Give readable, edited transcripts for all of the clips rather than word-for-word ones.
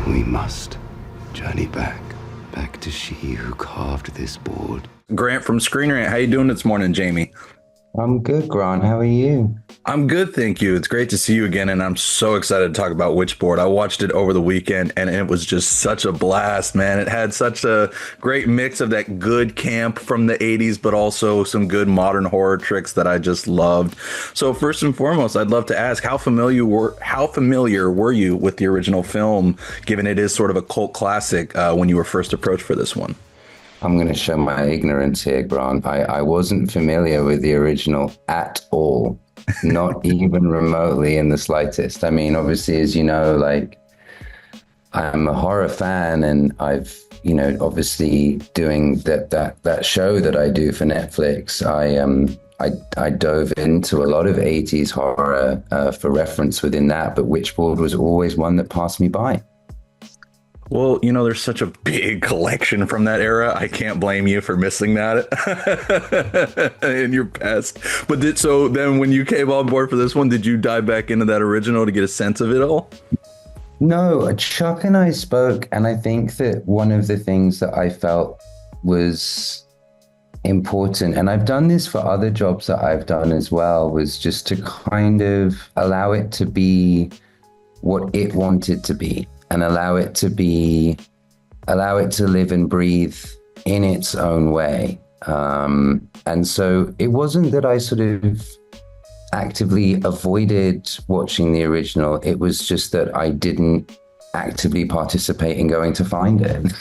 We must journey back to she who carved this board. Grant from ScreenRant. How you doing this morning, Jamie? I'm good, Grant. How are you? I'm good, thank you. It's great to see you again, and I'm so excited to talk about Witchboard. I watched it over the weekend, and it was just such a blast, man. It had such a great mix of that good camp from the 80s, but also some good modern horror tricks that I just loved. So first and foremost, I'd love to ask, how familiar were you with the original film, given it is sort of a cult classic, when you were first approached for this one? I'm going to show my ignorance here, Grant. I wasn't familiar with the original at all, not even remotely in the slightest. I mean, obviously, as you know, like, I'm a horror fan, and I've, obviously doing that show that I do for Netflix, I dove into a lot of 80s horror for reference within that, but Witchboard was always one that passed me by. Well, there's such a big collection from that era. I can't blame you for missing that in your past. But so then when you came on board for this one, did you dive back into that original to get a sense of it all? No, Chuck and I spoke, and I think that one of the things that I felt was important, and I've done this for other jobs that I've done as well, was just to kind of allow it to be what it wanted to be. And allow it to live and breathe in its own way. And so it wasn't that I sort of actively avoided watching the original. It was just that I didn't actively participate in going to find it.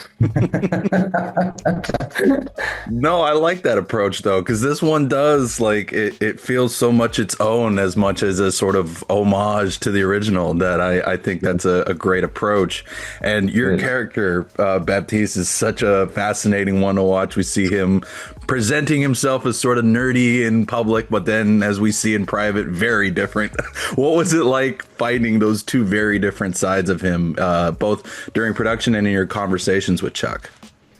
No, I like that approach though, because this one does, like, it feels so much its own as much as a sort of homage to the original, that I think that's a great approach. And your character, Babtiste, is such a fascinating one to watch. We see him presenting himself as sort of nerdy in public, but then as we see in private, very different. What was it like finding those two very different sides of him, both during production and in your conversations with Chuck?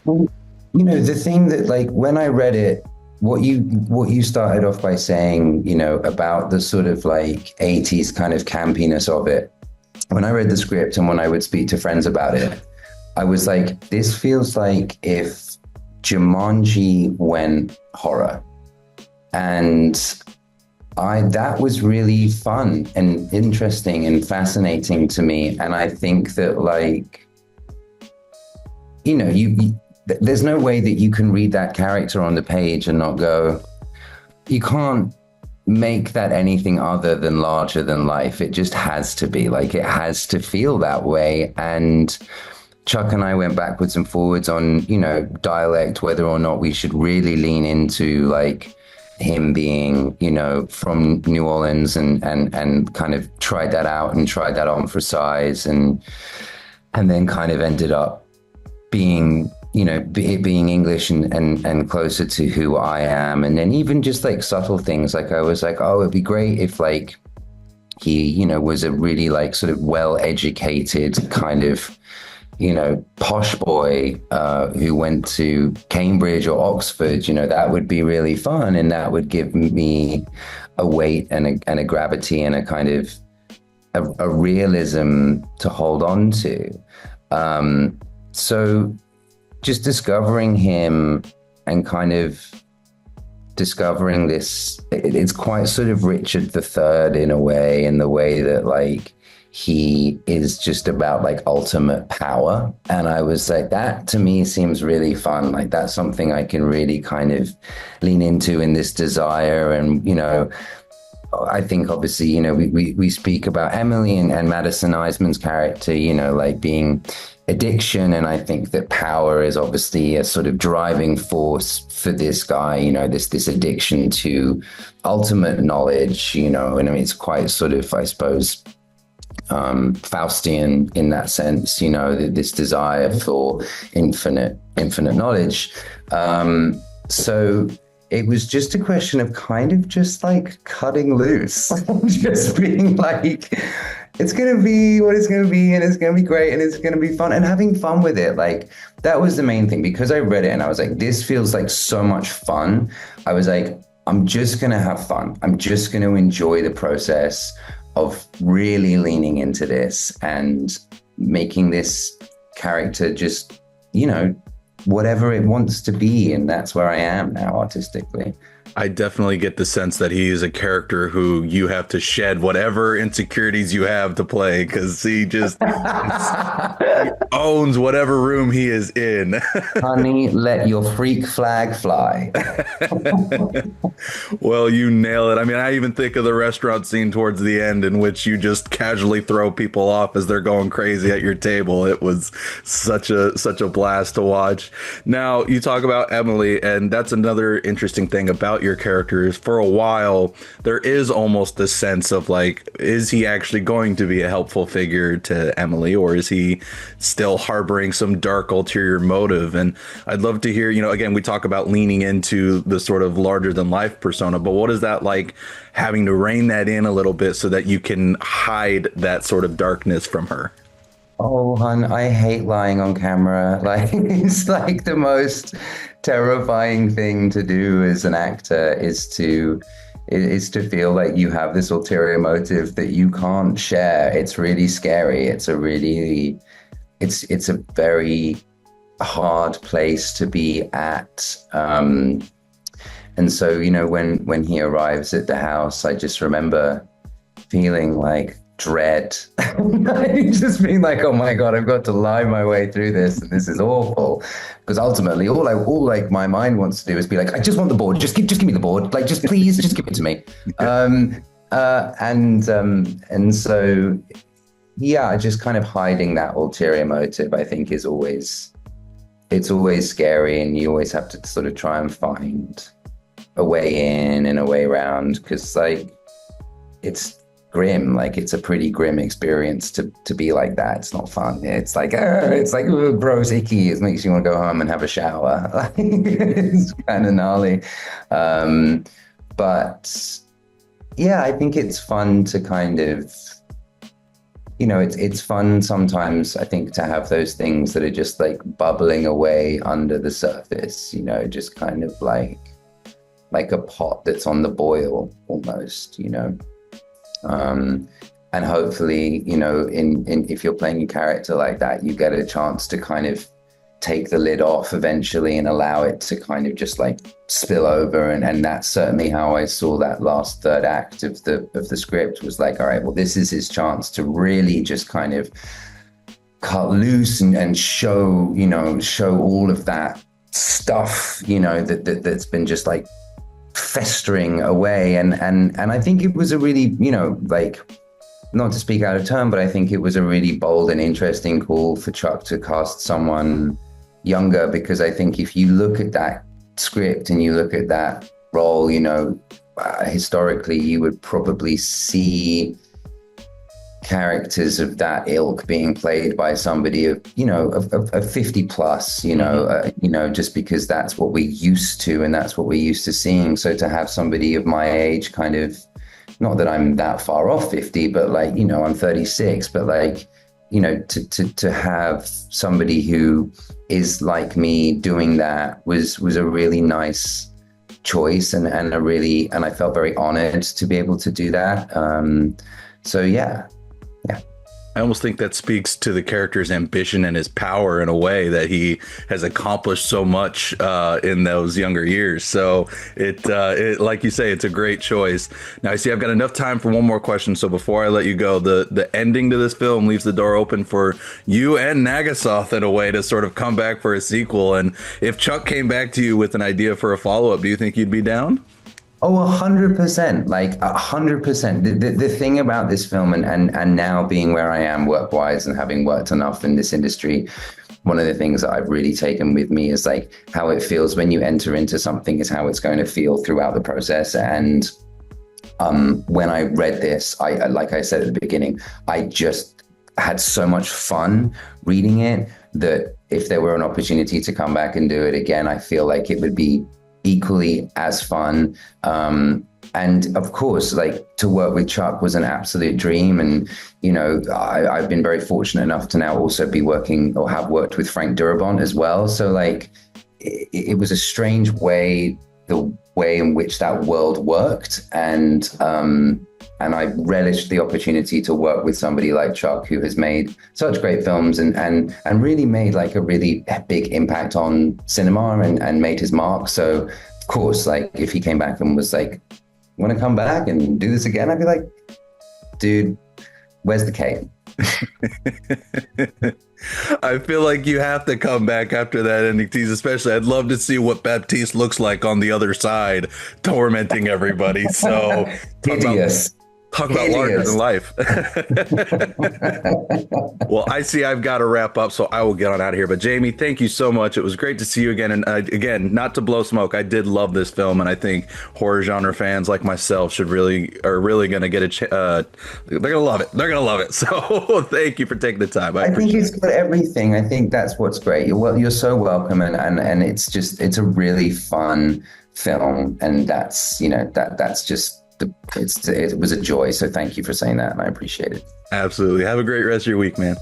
Well, the thing that, like, when I read it, what you started off by saying, about the sort of like 80s kind of campiness of it. When I read the script and when I would speak to friends about it, I was like, this feels like if Jumanji went horror. And that was really fun and interesting and fascinating to me. And I think that, like, there's no way that you can read that character on the page and not go, you can't make that anything other than larger than life. It just has to be, like, it has to feel that way. And Chuck and I went backwards and forwards on, dialect, whether or not we should really lean into, like, him being, from New Orleans and kind of tried that out and tried that on for size, and then kind of ended up being, it being English and closer to who I am. And then even just like subtle things, like I was like, oh, it'd be great if, like, he, was a really, like, sort of well-educated kind of, posh boy who went to Cambridge or Oxford. That would be really fun, and that would give me a weight and a gravity and a kind of a realism to hold on to. So just discovering him and kind of discovering this, it's quite sort of Richard III in a way, in the way that, like, he is just about, like, ultimate power. And I was like, that to me seems really fun. Like, that's something I can really kind of lean into in this desire. And, I think obviously, we speak about Emily and Madison Eisman's character, like, being addiction. And I think that power is obviously a sort of driving force for this guy, this addiction to ultimate knowledge, and I mean, it's quite sort of, I suppose, Faustian in that sense, this desire for infinite knowledge. So it was just a question of kind of just, like, cutting loose, just being like, it's going to be what it's going to be, and it's going to be great, and it's going to be fun, and having fun with it. Like, that was the main thing, because I read it and I was like, this feels like so much fun. I was like, I'm just going to have fun. I'm just going to enjoy the process of really leaning into this and making this character just, whatever it wants to be. And that's where I am now artistically. I definitely get the sense that he is a character who you have to shed whatever insecurities you have to play, because he just he owns whatever room he is in. Honey, let your freak flag fly. Well, you nail it. I mean, I even think of the restaurant scene towards the end in which you just casually throw people off as they're going crazy at your table. It was such a blast to watch. Now, you talk about Emily, and that's another interesting thing about your characters. For a while, there is almost a sense of like, is he actually going to be a helpful figure to Emily, or is he still harboring some dark ulterior motive? And I'd love to hear, again, we talk about leaning into the sort of larger than life persona, but what is that like, having to rein that in a little bit so that you can hide that sort of darkness from her? Oh, hon, I hate lying on camera. Like, it's like the most terrifying thing to do as an actor is to feel like you have this ulterior motive that you can't share. It's really scary. It's a very hard place to be at. And so, when he arrives at the house, I just remember feeling like dread, just being like, oh my God, I've got to lie my way through this, and this is awful. Because ultimately, all my mind wants to do is be like, I just want the board, just give me the board, like, just please, just give it to me. And so, yeah, just kind of hiding that ulterior motive, I think, it's always scary, and you always have to sort of try and find a way in and a way around, because like it's grim. Like, it's a pretty grim experience to be like that. It's not fun. It's like gross, icky. It makes you want to go home and have a shower. It's kind of gnarly. But yeah, I think it's fun to kind of, it's fun sometimes, I think, to have those things that are just like bubbling away under the surface, just kind of like a pot that's on the boil almost, and hopefully, if you're playing a character like that, you get a chance to kind of take the lid off eventually and allow it to kind of just like spill over. And that's certainly how I saw that last third act of the script, was like, all right, well, this is his chance to really just kind of cut loose and show all of that stuff, that's been just like festering away. And I think it was a really, like, not to speak out of turn, but I think it was a really bold and interesting call for Chuck to cast someone younger, because I think if you look at that script and you look at that role, historically, you would probably see characters of that ilk being played by somebody of 50 plus, just because that's what we're used to and that's what we're used to seeing. So to have somebody of my age, kind of, not that I'm that far off 50, but like, I'm 36, but like, to have somebody who is like me doing that was a really nice choice, and I felt very honored to be able to do that. So yeah. I almost think that speaks to the character's ambition and his power in a way, that he has accomplished so much in those younger years. So it like you say, it's a great choice. Now, I see I've got enough time for one more question. So before I let you go, the ending to this film leaves the door open for you and Nagasoth in a way to sort of come back for a sequel. And if Chuck came back to you with an idea for a follow-up, do you think you'd be down? Oh, 100%, like 100%. The thing about this film and now being where I am work-wise and having worked enough in this industry, one of the things that I've really taken with me is like how it feels when you enter into something is how it's going to feel throughout the process. And when I read this, I like I said at the beginning, I just had so much fun reading it that if there were an opportunity to come back and do it again, I feel like it would be equally as fun. And of course, like, to work with Chuck was an absolute dream. And, I've been very fortunate enough to now also be working or have worked with Frank Darabont as well. So like, it was a strange way, the way in which that world worked. And And I relished the opportunity to work with somebody like Chuck, who has made such great films and really made like a really big impact on cinema and made his mark. So of course, like if he came back and was like, want to come back and do this again? I'd be like, dude, where's the cake? I feel like you have to come back after that ending tease, especially. I'd love to see what Babtiste looks like on the other side, tormenting everybody. So Hideous. Talk about larger than life. Well, I see I've got to wrap up, so I will get on out of here. But Jamie, thank you so much. It was great to see you again. And again, not to blow smoke, I did love this film, and I think horror genre fans like myself are really going to get they're going to love it. They're going to love it. So thank you for taking the time. I think it's got everything. I think that's what's great. You're so welcome, and it's a really fun film, and that's just. It was a joy. So thank you for saying that, and I appreciate it. Absolutely. Have a great rest of your week, man.